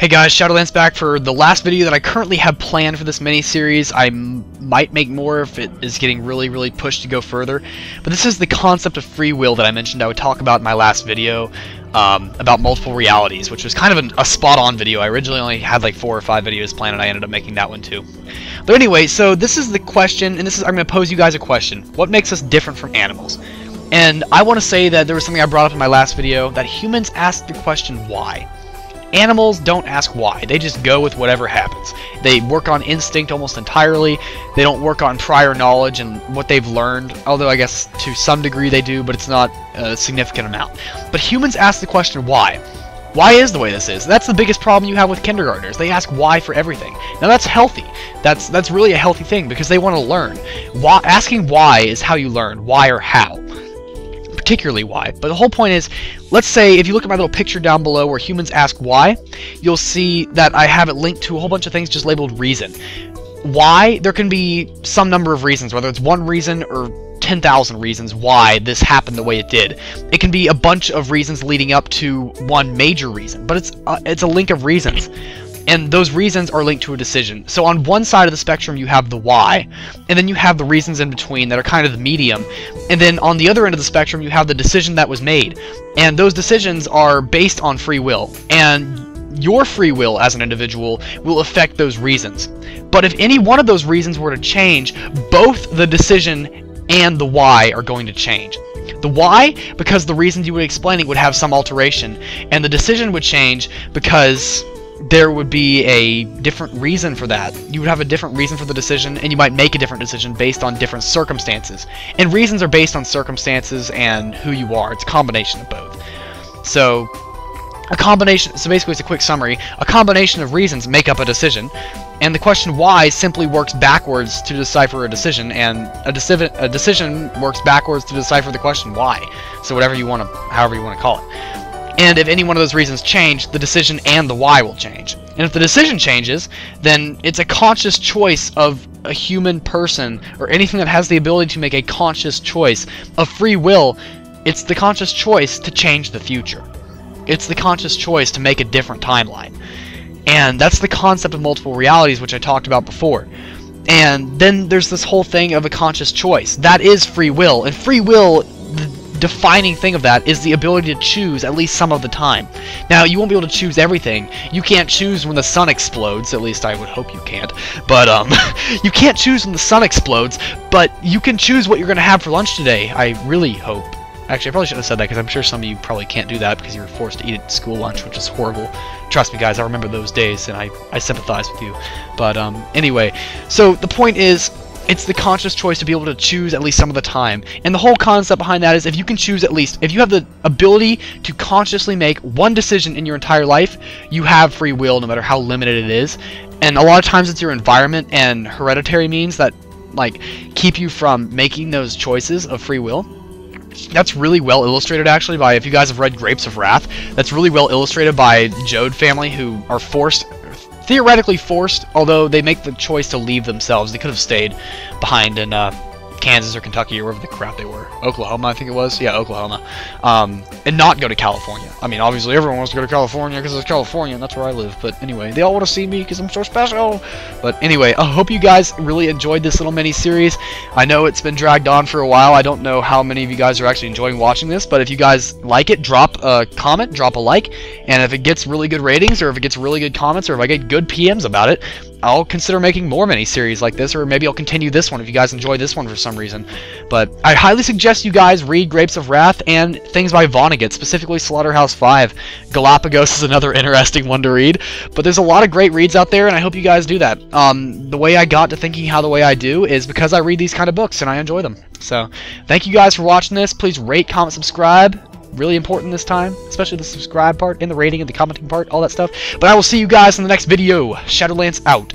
Hey guys, Shadowlance back for the last video that I currently have planned for this mini-series. I might make more if it is getting really pushed to go further. But this is the concept of free will that I mentioned I would talk about in my last video about multiple realities, which was kind of a spot-on video. I originally only had like 4 or 5 videos planned, and I ended up making that one too. But anyway, so this is the question, and I'm going to pose you guys a question. What makes us different from animals? And I want to say that there was something I brought up in my last video, that humans ask the question why. Animals don't ask why, they just go with whatever happens. They work on instinct almost entirely, they don't work on prior knowledge and what they've learned, although I guess to some degree they do, but it's not a significant amount. But humans ask the question why. Why is the way this is? That's the biggest problem you have with kindergartners. They ask why for everything. Now that's healthy. That's really a healthy thing because they want to learn. Asking why is how you learn. Why or how. Particularly why. But the whole point is, let's say if you look at my little picture down below where humans ask why, you'll see that I have it linked to a whole bunch of things just labeled reason. Why? There can be some number of reasons, whether it's one reason or 10,000 reasons why this happened the way it did. It can be a bunch of reasons leading up to one major reason, but it's a link of reasons. And those reasons are linked to a decision. So on one side of the spectrum you have the why, and then you have the reasons in between that are kind of the medium, and then on the other end of the spectrum you have the decision that was made. And those decisions are based on free will, and your free will as an individual will affect those reasons. But if any one of those reasons were to change, both the decision and the why are going to change. The why, because the reasons you were explaining would have some alteration, and the decision would change because there would be a different reason for that. You would have a different reason for the decision, and you might make a different decision based on different circumstances. And reasons are based on circumstances and who you are. It's a combination of both. So basically it's a quick summary. A combination of reasons make up a decision, and the question why simply works backwards to decipher a decision, and a decision works backwards to decipher the question why. So however you want to call it. And if any one of those reasons change, the decision and the why will change. And if the decision changes, then it's a conscious choice of a human person, or anything that has the ability to make a conscious choice of free will. It's the conscious choice to change the future. It's the conscious choice to make a different timeline. And that's the concept of multiple realities, which I talked about before. And then there's this whole thing of a conscious choice. That is free will. And free will, defining thing of that is the ability to choose at least some of the time. Now, you won't be able to choose everything. You can't choose when the sun explodes, at least I would hope you can't. But, you can't choose when the sun explodes, but you can choose what you're going to have for lunch today, I really hope. Actually, I probably shouldn't have said that, because I'm sure some of you probably can't do that because you were forced to eat at school lunch, which is horrible. Trust me, guys, I remember those days, and I sympathize with you. But, anyway, so the point is, it's the conscious choice to be able to choose at least some of the time. And the whole concept behind that is if you can choose at least, if you have the ability to consciously make one decision in your entire life, you have free will no matter how limited it is. And a lot of times it's your environment and hereditary means that, like, keep you from making those choices of free will. That's really well illustrated, actually, by, if you guys have read Grapes of Wrath, that's really well illustrated by the Jode family, who are theoretically forced, although they make the choice to leave themselves. They could have stayed behind in Kansas or Kentucky or wherever the crap they were. Oklahoma, I think it was. Yeah, Oklahoma. And not go to California. I mean, obviously everyone wants to go to California because it's California and that's where I live. But anyway, they all want to see me because I'm so special. But anyway, I hope you guys really enjoyed this little mini-series. I know it's been dragged on for a while. I don't know how many of you guys are actually enjoying watching this. But if you guys like it, drop a comment, drop a like. And if it gets really good ratings, or if it gets really good comments, or if I get good PMs about it, I'll consider making more mini-series like this, or maybe I'll continue this one if you guys enjoy this one for some reason. But I highly suggest you guys read Grapes of Wrath and things by Vonnegut, specifically Slaughterhouse-5. Galapagos is another interesting one to read, but there's a lot of great reads out there, and I hope you guys do that. The way I got to thinking the way I do is because I read these kind of books, and I enjoy them. So, thank you guys for watching this. Please rate, comment, subscribe. Really important this time, especially the subscribe part and the rating and the commenting part, all that stuff. But I will see you guys in the next video. Shadowlance out.